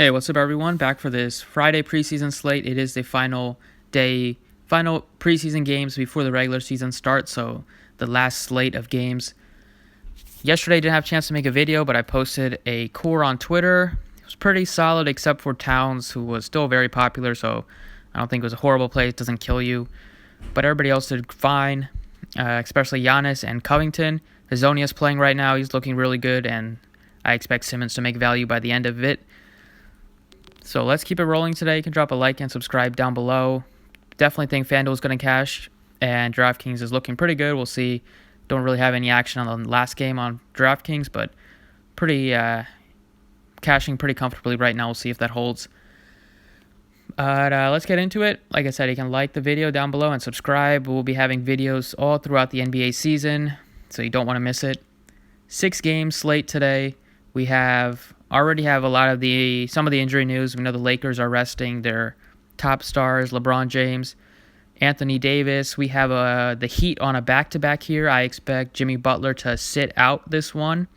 Hey, what's up, everyone? Back for this Friday preseason slate. It is the final preseason games before the regular season starts, so the last slate of games. Yesterday, I didn't have a chance to make a video, but I posted a core on Twitter. It was pretty solid, except for Towns, who was still very popular, so I don't think it was a horrible play. It doesn't kill you. But everybody else did fine, especially Giannis and Covington. Hazonia's playing right now. He's looking really good, and I expect Simmons to make value by the end of it. So let's keep it rolling today. You can drop a like and subscribe down below. Definitely think FanDuel is going to cash, and Draftkings is looking pretty good. We'll see. Don't really have any action on the last game on Draftkings, but cashing pretty comfortably right now. We'll see if that holds. Let's get into it. Like I said, you can like the video down below and subscribe. We'll be having videos all throughout the NBA season, so you don't want to miss it. 6-game slate today. We already have a lot of some of the injury news. We know the Lakers are resting their top stars, LeBron James, Anthony Davis. We have the Heat on a back-to-back here. I expect Jimmy Butler to sit out this one,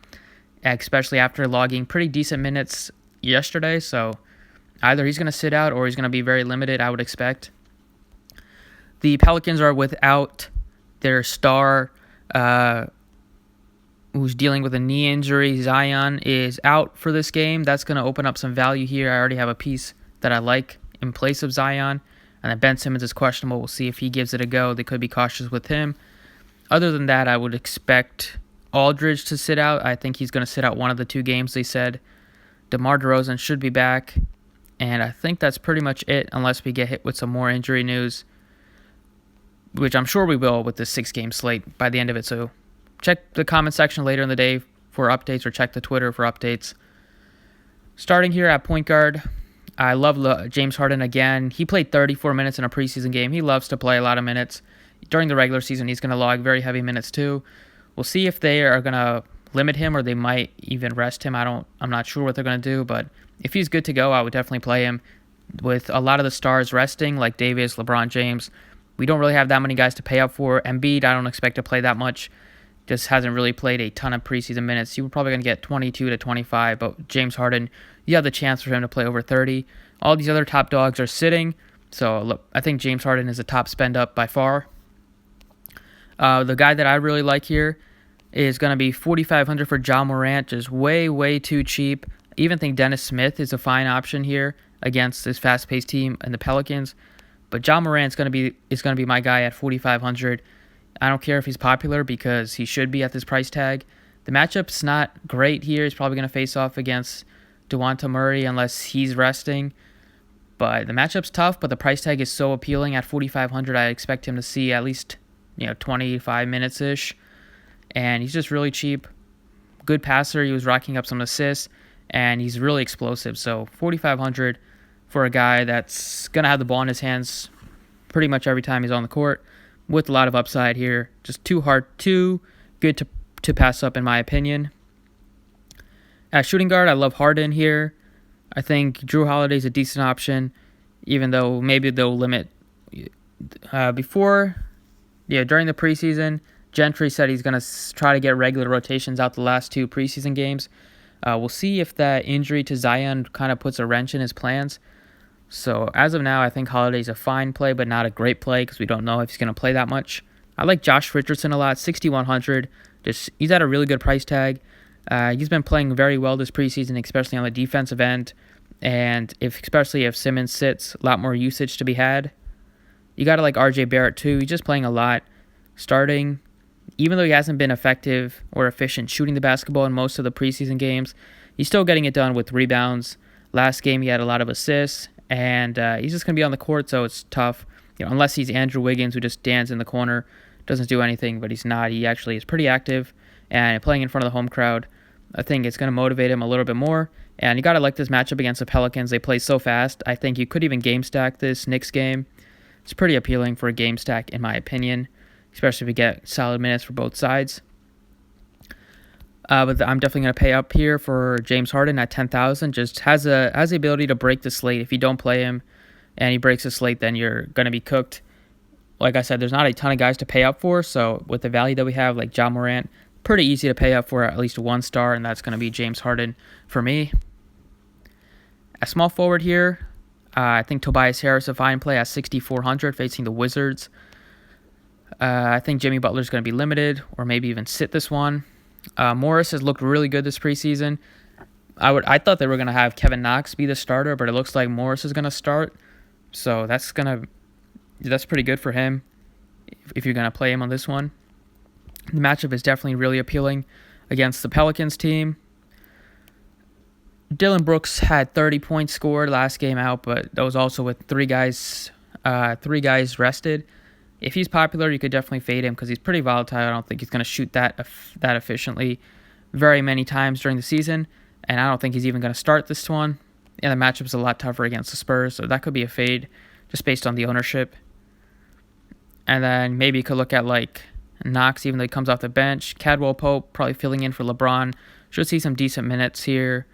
especially after logging pretty decent minutes yesterday. So either he's going to sit out or he's going to be very limited, I would expect. The Pelicans are without their star, who's dealing with a knee injury. Zion is out for this game. That's going to open up some value here. I already have a piece that I like in place of Zion. And then Ben Simmons is questionable. We'll see if he gives it a go. They could be cautious with him. Other than that, I would expect Aldridge to sit out. I think he's going to sit out one of the 2 games, they said. DeMar DeRozan should be back. And I think that's pretty much it, unless we get hit with some more injury news, which I'm sure we will with this 6-game slate by the end of it. So check the comment section later in the day for updates, or check the Twitter for updates. Starting here at point guard, I love James Harden again. He played 34 minutes in a preseason game. He loves to play a lot of minutes. During the regular season, he's going to log very heavy minutes too. We'll see if they are going to limit him or they might even rest him. I'm not sure what they're going to do, but if he's good to go, I would definitely play him. With a lot of the stars resting, like Davis, LeBron James, we don't really have that many guys to pay up for. Embiid, I don't expect to play that much. Just hasn't really played a ton of preseason minutes. You were probably going to get 22 to 25, but James Harden, you have the chance for him to play over 30. All these other top dogs are sitting, so look, I think James Harden is a top spend up by far. The guy that I really like here is going to be $4,500 for Ja Morant, just way too cheap. I even think Dennis Smith is a fine option here against this fast-paced team and the Pelicans, but Ja Morant is going to be my guy at $4,500. I don't care if he's popular because he should be at this price tag. The matchup's not great here. He's probably going to face off against DeJounte Murray unless he's resting. But the matchup's tough, but the price tag is so appealing at $4,500. I expect him to see at least 25 minutes-ish. And he's just really cheap. Good passer. He was racking up some assists, and he's really explosive. So $4,500 for a guy that's going to have the ball in his hands pretty much every time he's on the court, with a lot of upside here. Just too good to pass up, in my opinion. At shooting guard, I love Harden here. I think Jrue Holiday's a decent option, even though maybe they'll limit. During the preseason, Gentry said he's going to try to get regular rotations out the last 2 preseason games. We'll see if that injury to Zion kind of puts a wrench in his plans. So as of now, I think Holiday's a fine play, but not a great play because we don't know if he's going to play that much. I like Josh Richardson a lot, $6,100. He's at a really good price tag. He's been playing very well this preseason, especially on the defensive end. And especially if Simmons sits, a lot more usage to be had. You got to like RJ Barrett too. He's just playing a lot. Starting, even though he hasn't been effective or efficient shooting the basketball in most of the preseason games, he's still getting it done with rebounds. Last game, he had a lot of assists. And he's just going to be on the court, so it's tough. Unless he's Andrew Wiggins, who just stands in the corner, doesn't do anything, but he's not. He actually is pretty active, and playing in front of the home crowd, I think it's going to motivate him a little bit more. And you got to like this matchup against the Pelicans. They play so fast. I think you could even game stack this Knicks game. It's pretty appealing for a game stack, in my opinion, especially if we get solid minutes for both sides. But I'm definitely going to pay up here for James Harden at $10,000. Just has the ability to break the slate. If you don't play him and he breaks the slate, then you're going to be cooked. Like I said, there's not a ton of guys to pay up for. So with the value that we have, like Ja Morant, pretty easy to pay up for at least 1 star, and that's going to be James Harden for me. A small forward here, I think Tobias Harris a fine play at 6,400 facing the Wizards. I think Jimmy Butler's going to be limited or maybe even sit this one. Morris has looked really good this preseason. I thought they were going to have Kevin Knox be the starter, but it looks like Morris is going to start. So that's pretty good for him if you're going to play him on this one. The matchup is definitely really appealing against the Pelicans team. Dylan Brooks had 30 points scored last game out, but that was also with three guys rested. If he's popular, you could definitely fade him because he's pretty volatile. I don't think he's going to shoot that efficiently very many times during the season, and I don't think he's even going to start this one. And the matchup is a lot tougher against the Spurs, so that could be a fade just based on the ownership. And then maybe you could look at like Knox, even though he comes off the bench. Cadwell Pope probably filling in for LeBron. Should see some decent minutes here.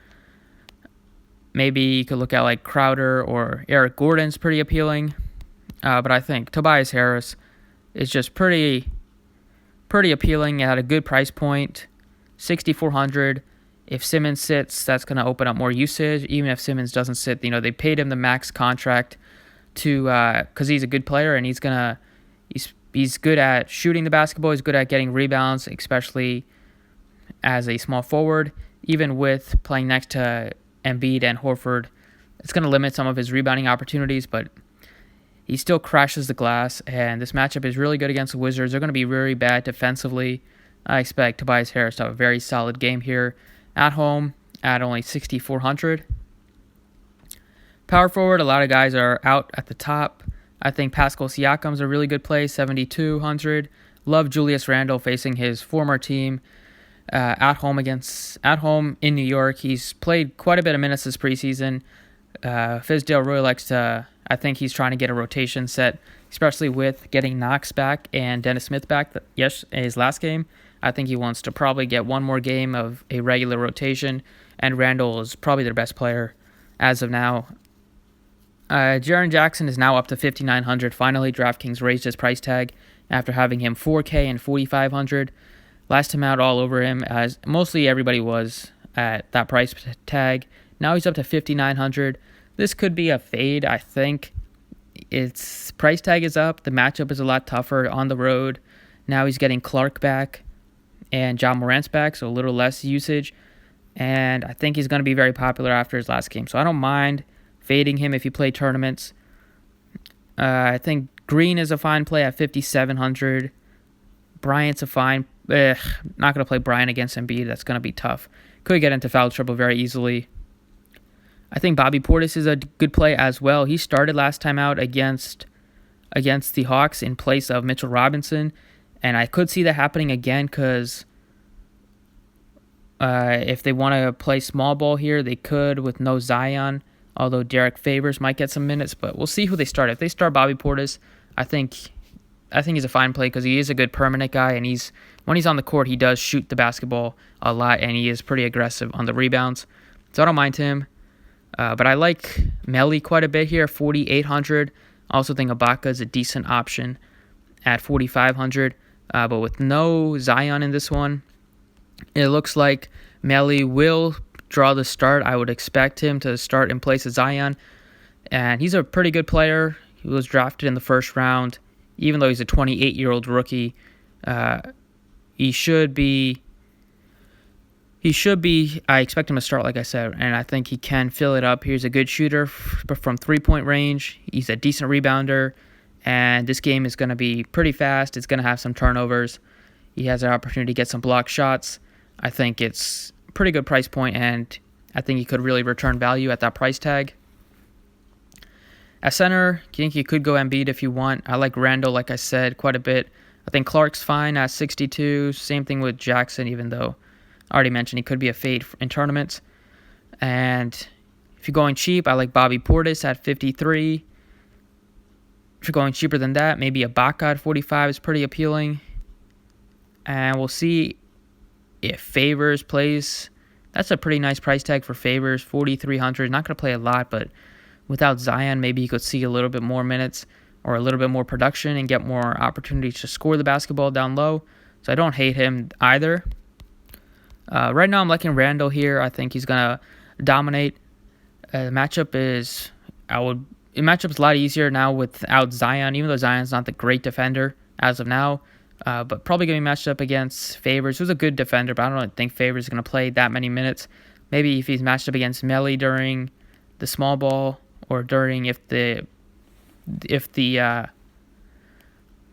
Maybe you could look at like Crowder or Eric Gordon's pretty appealing. But I think Tobias Harris is just pretty appealing at a good price point, 6,400. If Simmons sits, that's going to open up more usage. Even if Simmons doesn't sit, they paid him the max contract because he's a good player and he's good at shooting the basketball. He's good at getting rebounds, especially as a small forward. Even with playing next to Embiid and Horford, it's going to limit some of his rebounding opportunities, but he still crashes the glass, and this matchup is really good against the Wizards. They're going to be very bad defensively. I expect Tobias Harris to have a very solid game here at home at only 6,400. Power forward, a lot of guys are out at the top. I think Pascal Siakam's a really good play, 7,200. Love Julius Randle facing his former team at home in New York. He's played quite a bit of minutes this preseason. Fizdale really likes to. I think he's trying to get a rotation set, especially with getting Knox back and Dennis Smith back. His last game. I think he wants to probably get one more game of a regular rotation, and Randle is probably their best player as of now. Jaren Jackson is now up to 5,900. Finally, DraftKings raised his price tag after having him 4K and 4,500. Last time out all over him, as mostly everybody was at that price tag. Now he's up to 5,900. This could be a fade, I think. Its price tag is up. The matchup is a lot tougher on the road. Now he's getting Clark back and John Morant's back, so a little less usage. And I think he's going to be very popular after his last game. So I don't mind fading him if you play tournaments. I think Green is a fine play at 5,700. Bryant's a fine. Not going to play Bryant against Embiid. That's going to be tough. Could get into foul trouble very easily. I think Bobby Portis is a good play as well. He started last time out against the Hawks in place of Mitchell Robinson, and I could see that happening again because if they want to play small ball here, they could with no Zion, although Derek Favors might get some minutes, but we'll see who they start. If they start Bobby Portis, I think he's a fine play because he is a good permanent guy, and when he's on the court, he does shoot the basketball a lot, and he is pretty aggressive on the rebounds. So I don't mind him. But I like Melli quite a bit here, 4,800. I also think Ibaka is a decent option at 4,500. But with no Zion in this one, it looks like Melli will draw the start. I would expect him to start in place of Zion. And he's a pretty good player. He was drafted in the first round. Even though he's a 28-year-old rookie, he should be, I expect him to start, like I said, and I think he can fill it up. He's a good shooter from three-point range. He's a decent rebounder, and this game is going to be pretty fast. It's going to have some turnovers. He has an opportunity to get some block shots. I think it's a pretty good price point, and I think he could really return value at that price tag. At center, I think you could go Embiid if you want. I like Randle, like I said, quite a bit. I think Clark's fine at 62. Same thing with Jackson, even though I already mentioned he could be a fade in tournaments. And if you're going cheap, I like Bobby Portis at 53. If you're going cheaper than that, maybe Ibaka at 45 is pretty appealing. And we'll see if Favors plays. That's a pretty nice price tag for Favors, 4,300. Not going to play a lot, but without Zion, maybe you could see a little bit more minutes or a little bit more production and get more opportunities to score the basketball down low. So I don't hate him either. Right now I'm liking Randle here. I think he's going to dominate The matchup is the matchup's a lot easier now without Zion, even though Zion's not the great defender as of now. But probably going to be matched up against Favors, who's a good defender, but I don't really think Favors is going to play that many minutes. Maybe if he's matched up against Melly during the small ball, or during if the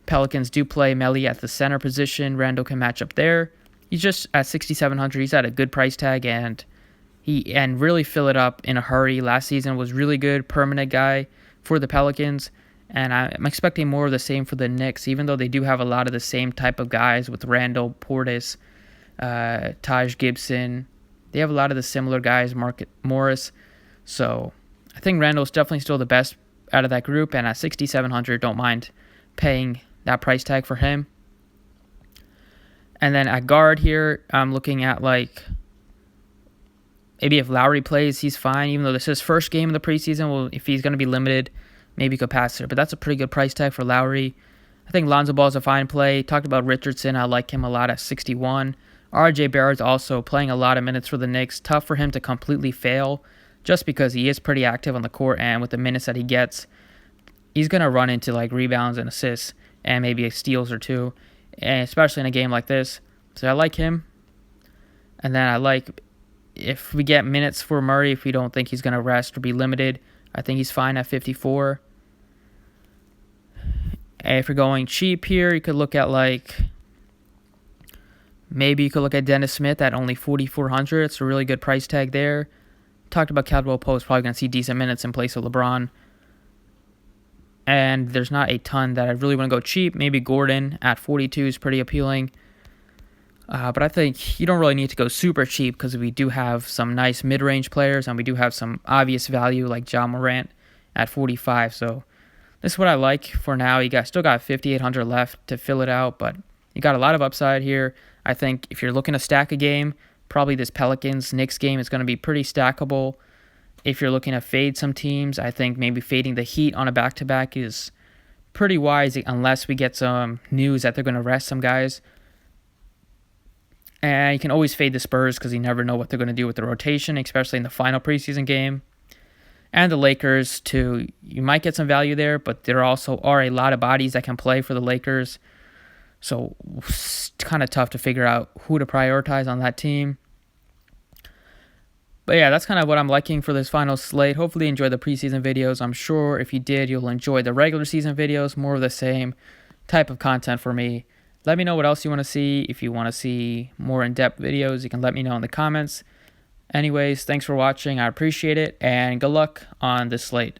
Pelicans do play Melly at the center position, Randall can match up there. He's just at 6,700. He's at a good price tag, and really fill it up in a hurry. Last season was really good, permanent guy for the Pelicans, and I'm expecting more of the same for the Knicks, even though they do have a lot of the same type of guys with Randall, Portis, Taj Gibson. They have a lot of the similar guys, Marcus Morris. So I think Randall's definitely still the best out of that group, and at 6,700, don't mind paying that price tag for him. And then at guard here, I'm looking at maybe if Lowry plays, he's fine, even though this is his first game in the preseason. Well, if he's going to be limited, maybe he could pass it. But that's a pretty good price tag for Lowry. I think Lonzo Ball is a fine play. Talked about Richardson. I like him a lot at 61. RJ Barrett's also playing a lot of minutes for the Knicks. Tough for him to completely fail just because he is pretty active on the court, and with the minutes that he gets, he's going to run into rebounds and assists and maybe steals or two, and especially in a game like this. So I like him. And then I like if we get minutes for Murray, if we don't think he's going to rest or be limited, I think he's fine at 54. And if you're going cheap here, you could look at maybe you could look at Dennis Smith at only 4,400. It's a really good price tag there. Talked about Caldwell Pope, probably going to see decent minutes in place of LeBron. And there's not a ton that I really want to go cheap. Maybe Gordon at 42 is pretty appealing. But I think you don't really need to go super cheap because we do have some nice mid-range players and we do have some obvious value like Ja Morant at 45. So this is what I like for now. You guys still got 5,800 left to fill it out, but you got a lot of upside here. I think if you're looking to stack a game, probably this Pelicans-Knicks game is going to be pretty stackable. If you're looking to fade some teams, I think maybe fading the Heat on a back-to-back is pretty wise unless we get some news that they're going to rest some guys. And you can always fade the Spurs because you never know what they're going to do with the rotation, especially in the final preseason game. And the Lakers, too. You might get some value there, but there also are a lot of bodies that can play for the Lakers. So it's kind of tough to figure out who to prioritize on that team. But yeah, that's kind of what I'm liking for this final slate. Hopefully you enjoyed the preseason videos. I'm sure if you did, you'll enjoy the regular season videos. More of the same type of content for me. Let me know what else you want to see. If you want to see more in-depth videos, you can let me know in the comments. Anyways, thanks for watching. I appreciate it, and good luck on this slate.